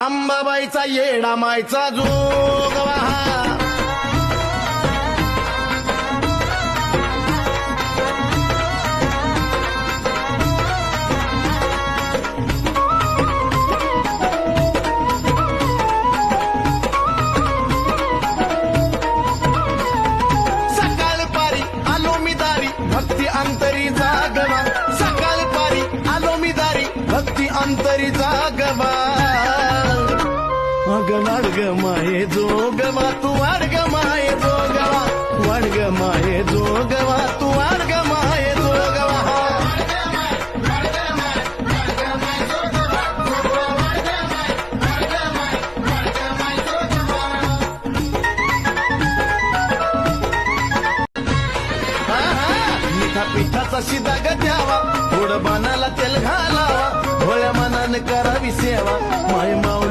अंबाबाईचा येडा मायचा जोगवा सकाळ पारी आलो मी दारी भक्ती अंतरी जागवा सकाळ पारी आलो मी दारी भक्ती अंतरी जागवा अग वाडग माये जोगवा तू वाडग माये जोगवा वाडग माये जोगवा तू वाडग माये जोगवा मिठा पिठाचा शिदा ग द्यावा थोडं बाणाला तेल घालावा भोळ्या मनाने करावी सेवा